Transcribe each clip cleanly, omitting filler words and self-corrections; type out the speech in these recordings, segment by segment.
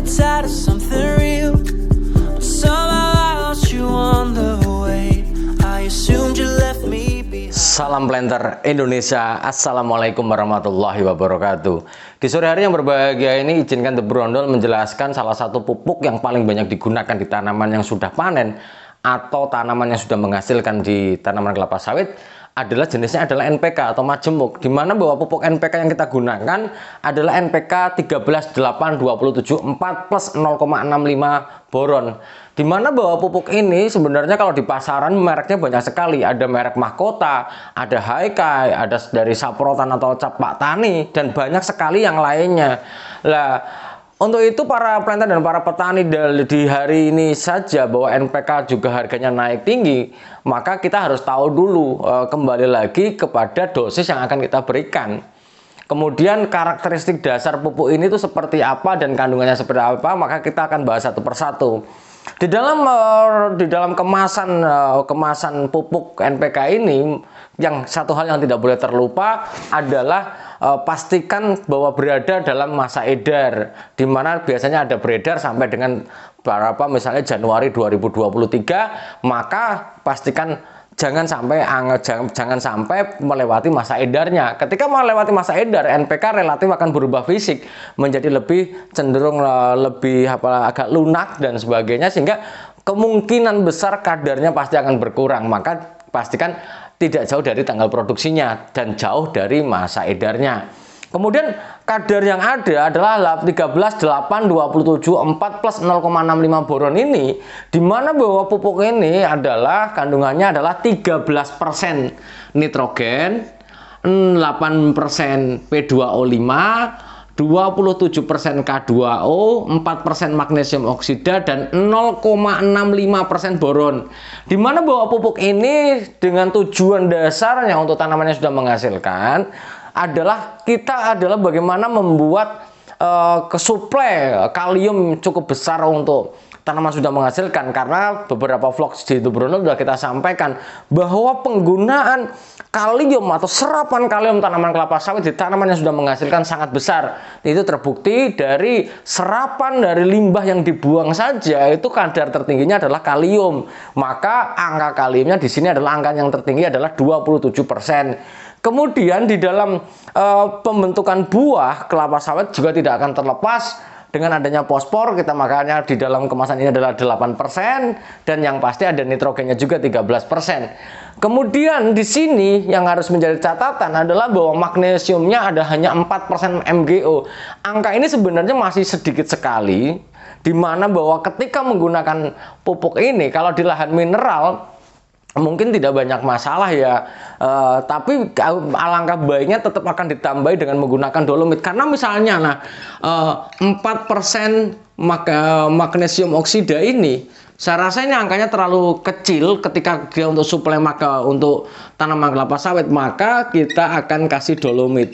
tired of something real. But somehow I lost you on the way. I assumed you left me behind. Salam Planter Indonesia, Assalamualaikum warahmatullahi wabarakatuh. Di sore hari yang berbahagia ini, izinkan The Brondol menjelaskan salah satu pupuk yang paling banyak digunakan di tanaman yang sudah panen atau tanaman yang sudah menghasilkan di tanaman kelapa sawit adalah jenisnya adalah NPK atau majemuk, di mana bahwa pupuk NPK yang kita gunakan adalah NPK 13-8-27-4 plus 0,65 boron, di mana bahwa pupuk ini sebenarnya kalau di pasaran mereknya banyak sekali. Ada merek Mahkota, ada Haikai, ada dari Saprotan atau Cap Pak Tani, dan banyak sekali yang lainnya. Lah, untuk itu para planter dan para petani di hari ini saja bahwa NPK juga harganya naik tinggi, maka kita harus tahu dulu kembali lagi kepada dosis yang akan kita berikan. Kemudian karakteristik dasar pupuk ini itu seperti apa dan kandungannya seperti apa, maka kita akan bahas satu persatu. Di dalam kemasan pupuk NPK ini, yang satu hal yang tidak boleh terlupa adalah pastikan bahwa berada dalam masa edar, di mana biasanya ada beredar sampai dengan berapa, misalnya Januari 2023, maka pastikan jangan sampai melewati masa edarnya. Ketika melewati masa edar, NPK relatif akan berubah fisik menjadi lebih cenderung agak lunak dan sebagainya, sehingga kemungkinan besar kadarnya pasti akan berkurang. Maka pastikan tidak jauh dari tanggal produksinya dan jauh dari masa edarnya. Kemudian kadar yang ada adalah 13-8-27-4 plus 0,65 boron ini, di mana bahwa pupuk ini adalah kandungannya adalah 13% nitrogen, 8% P2O5, 27% K2O, 4% magnesium oksida, dan 0,65% boron. Di mana bahwa pupuk ini dengan tujuan dasarnya untuk tanaman yang sudah menghasilkan adalah bagaimana membuat kesuplai kalium cukup besar untuk tanaman sudah menghasilkan. Karena beberapa vlog di The Brondol sudah kita sampaikan bahwa penggunaan kalium atau serapan kalium tanaman kelapa sawit di tanaman yang sudah menghasilkan sangat besar. Itu terbukti dari serapan dari limbah yang dibuang saja, itu kadar tertingginya adalah kalium. Maka angka kaliumnya di sini adalah angka yang tertinggi adalah 27%. Kemudian di dalam pembentukan buah kelapa sawit juga tidak akan terlepas dengan adanya fosfor. Kita makanya di dalam kemasan ini adalah 8%, dan yang pasti ada nitrogennya juga 13%. Kemudian di sini yang harus menjadi catatan adalah bahwa magnesiumnya ada hanya 4% MgO. Angka ini sebenarnya masih sedikit sekali, di mana bahwa ketika menggunakan pupuk ini kalau di lahan mineral mungkin tidak banyak masalah ya, tapi alangkah baiknya tetap akan ditambahi dengan menggunakan dolomit. Karena misalnya 4% magnesium oksida ini, saya rasa ini angkanya terlalu kecil ketika dia untuk suplai untuk tanaman kelapa sawit, maka kita akan kasih dolomit.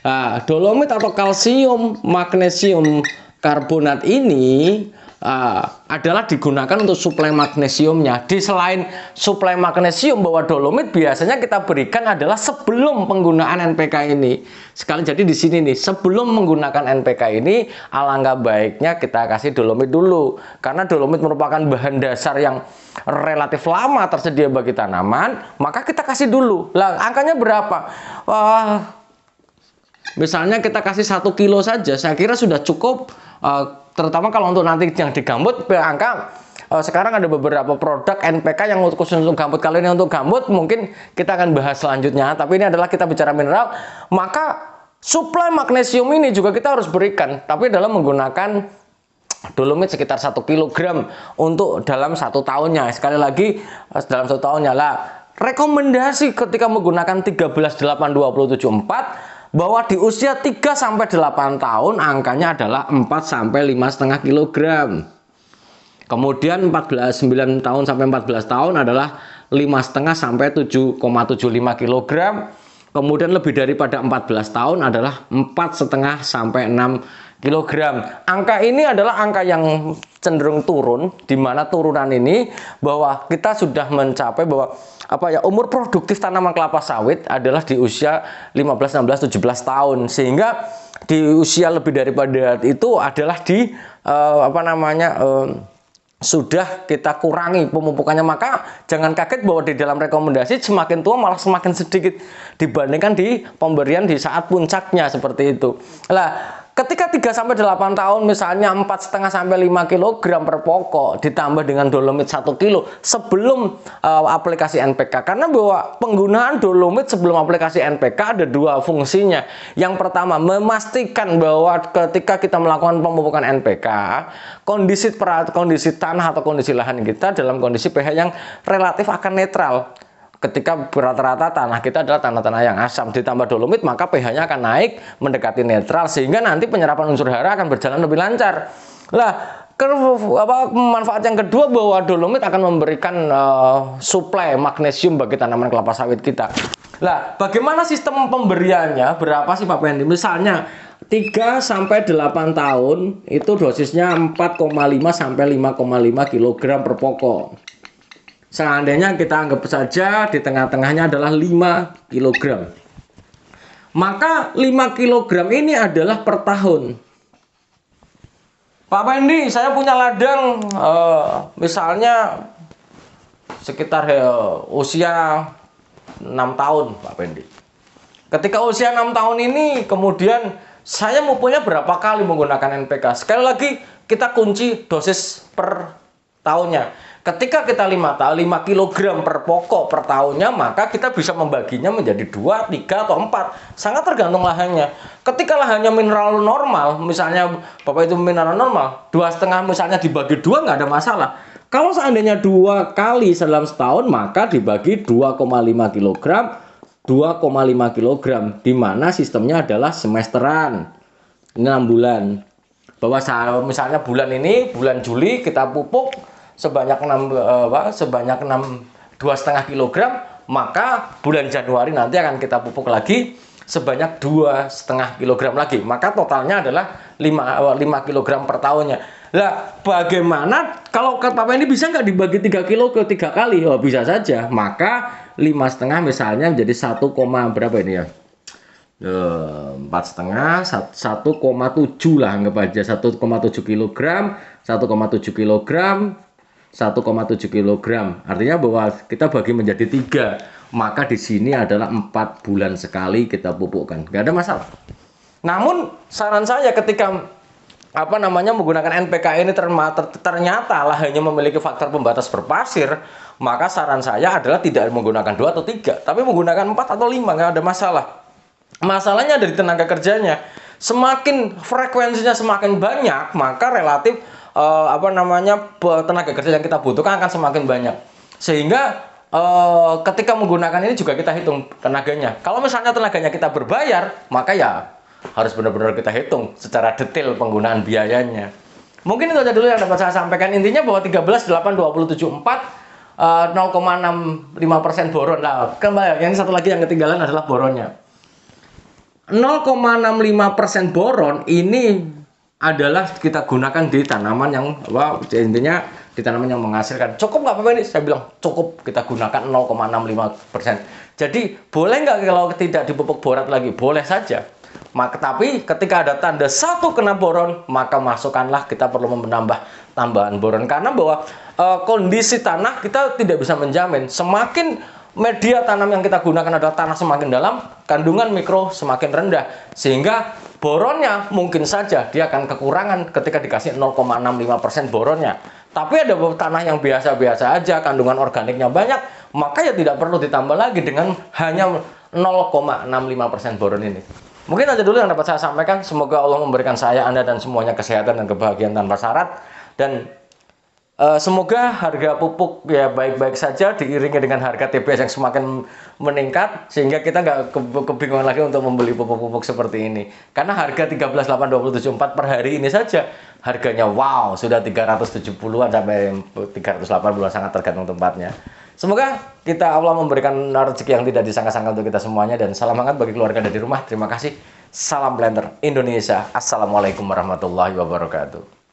Nah, dolomit atau kalsium magnesium karbonat ini adalah digunakan untuk suplai magnesiumnya. Di selain suplai magnesium, bahwa dolomit biasanya kita berikan adalah sebelum penggunaan NPK ini. Jadi di sini nih, sebelum menggunakan NPK ini, alangkah baiknya kita kasih dolomit dulu, karena dolomit merupakan bahan dasar yang relatif lama tersedia bagi tanaman, maka kita kasih dulu. Lah, angkanya berapa? Misalnya kita kasih 1 kilo saja, saya kira sudah cukup. Terutama kalau untuk nanti yang di gambut, sekarang ada beberapa produk NPK yang khusus untuk gambut. Kali ini untuk gambut mungkin kita akan bahas selanjutnya, tapi ini adalah kita bicara mineral. Maka suplai magnesium ini juga kita harus berikan, tapi dalam menggunakan dolomit sekitar 1 kg untuk dalam 1 tahunnya. Sekali lagi, dalam 1 tahunnya lah. Rekomendasi ketika menggunakan 13-8-27-4 bahwa di usia 3-8 tahun angkanya adalah 4-5,5 kg. Kemudian 9 tahun sampai 14 tahun adalah 5,5-7,75 kg. Kemudian lebih daripada 14 tahun adalah 4,5 sampai 6 kilogram. Angka ini adalah angka yang cenderung turun, di mana turunan ini bahwa kita sudah mencapai bahwa umur produktif tanaman kelapa sawit adalah di usia 15, 16, 17 tahun, sehingga di usia lebih daripada itu adalah di sudah kita kurangi pemupukannya. Maka jangan kaget bahwa di dalam rekomendasi semakin tua malah semakin sedikit dibandingkan di pemberian di saat puncaknya seperti itu. Lah, ketika 3-8 tahun misalnya 4,5 sampai 5 kg per pokok ditambah dengan dolomit 1 kilo sebelum aplikasi NPK. Karena bahwa penggunaan dolomit sebelum aplikasi NPK ada dua fungsinya. Yang pertama, memastikan bahwa ketika kita melakukan pemupukan NPK, kondisi tanah atau kondisi lahan kita dalam kondisi pH yang relatif akan netral. Ketika rata-rata tanah kita adalah tanah-tanah yang asam, ditambah dolomit maka pH-nya akan naik mendekati netral, sehingga nanti penyerapan unsur hara akan berjalan lebih lancar. Lah, manfaat yang kedua bahwa dolomit akan memberikan suplai magnesium bagi tanaman kelapa sawit kita. Lah, bagaimana sistem pemberiannya? Berapa sih Pak Pendi? Misalnya 3-8 tahun itu dosisnya 4,5 sampai 5,5 kg per pokok. Seandainya kita anggap saja di tengah-tengahnya adalah 5 kg. Maka 5 kg ini adalah per tahun. Pak Pendi, saya punya ladang misalnya sekitar usia 6 tahun, Pak Pendi. Ketika usia 6 tahun ini kemudian saya mau punya berapa kali menggunakan NPK? Sekali lagi kita kunci dosis per tahunnya. Ketika kita 5 kg per pokok per tahunnya, maka kita bisa membaginya menjadi 2, 3, atau 4. Sangat tergantung lahannya. Ketika lahannya mineral normal, misalnya Bapak itu mineral normal, 2,5 misalnya dibagi 2 nggak ada masalah. Kalau seandainya 2 kali dalam setahun, maka dibagi 2,5 kg, 2,5 kg, di mana sistemnya adalah semesteran. Ini 6 bulan. Bahwa misalnya bulan Juli kita pupuk sebanyak 2,5 kg, maka bulan Januari nanti akan kita pupuk lagi sebanyak 2,5 kg lagi, maka totalnya adalah 5 kg per tahunnya. Lah, bagaimana kalau Pak Pendi bisa nggak dibagi 3 kilo ke 3 kali? Oh, bisa saja. Maka 5,5 misalnya menjadi 1, berapa ini ya? 4,5, 1,7 lah, anggap aja 1,7 kg, 1,7 kg, 1,7 kg. Artinya bahwa kita bagi menjadi 3. Maka di sini adalah 4 bulan sekali kita pupukkan. Nggak ada masalah. Namun saran saya ketika menggunakan NPK ini ternyata lahannya memiliki faktor pembatas berpasir, maka saran saya adalah tidak menggunakan 2 atau 3, tapi menggunakan 4 atau 5, nggak ada masalah. Masalahnya dari tenaga kerjanya. Semakin frekuensinya semakin banyak, maka relatif tenaga kerja yang kita butuhkan akan semakin banyak. Sehingga ketika menggunakan ini juga kita hitung tenaganya. Kalau misalnya tenaganya kita berbayar, maka ya harus benar-benar kita hitung secara detail penggunaan biayanya. Mungkin itu aja dulu yang dapat saya sampaikan. Intinya bahwa 13, 8, 27, 4 0,65% boron. Nah, kembali yang satu lagi yang ketinggalan adalah boronnya. 0,65% boron ini adalah kita gunakan di tanaman yang intinya di tanaman yang menghasilkan. Cukup nggak Pak Pendi? Saya bilang cukup, kita gunakan 0,65%. Jadi boleh nggak kalau tidak dipupuk borat lagi? Boleh saja. Maka tapi ketika ada tanda 1 kena boron, maka masukkanlah, kita perlu menambah tambahan boron. Karena bahwa kondisi tanah kita tidak bisa menjamin. Semakin media tanam yang kita gunakan adalah tanah semakin dalam, kandungan mikro semakin rendah, sehingga boronnya mungkin saja dia akan kekurangan ketika dikasih 0,65% boronnya. Tapi ada tanah yang biasa-biasa aja, kandungan organiknya banyak, maka ya tidak perlu ditambah lagi dengan hanya 0,65% boron ini. Mungkin aja dulu yang dapat saya sampaikan. Semoga Allah memberikan saya, Anda, dan semuanya kesehatan dan kebahagiaan tanpa syarat. Dan semoga harga pupuk ya baik-baik saja, diiringi dengan harga TBS yang semakin meningkat, sehingga kita nggak kebingungan lagi untuk membeli pupuk-pupuk seperti ini. Karena harga 13.827.4 per hari ini saja harganya wow, sudah 370-an sampai 380-an, sangat tergantung tempatnya. Semoga Allah memberikan rezeki yang tidak disangka-sangka untuk kita semuanya, dan salam hangat bagi keluarga dari rumah. Terima kasih. Salam planter Indonesia. Assalamualaikum warahmatullahi wabarakatuh.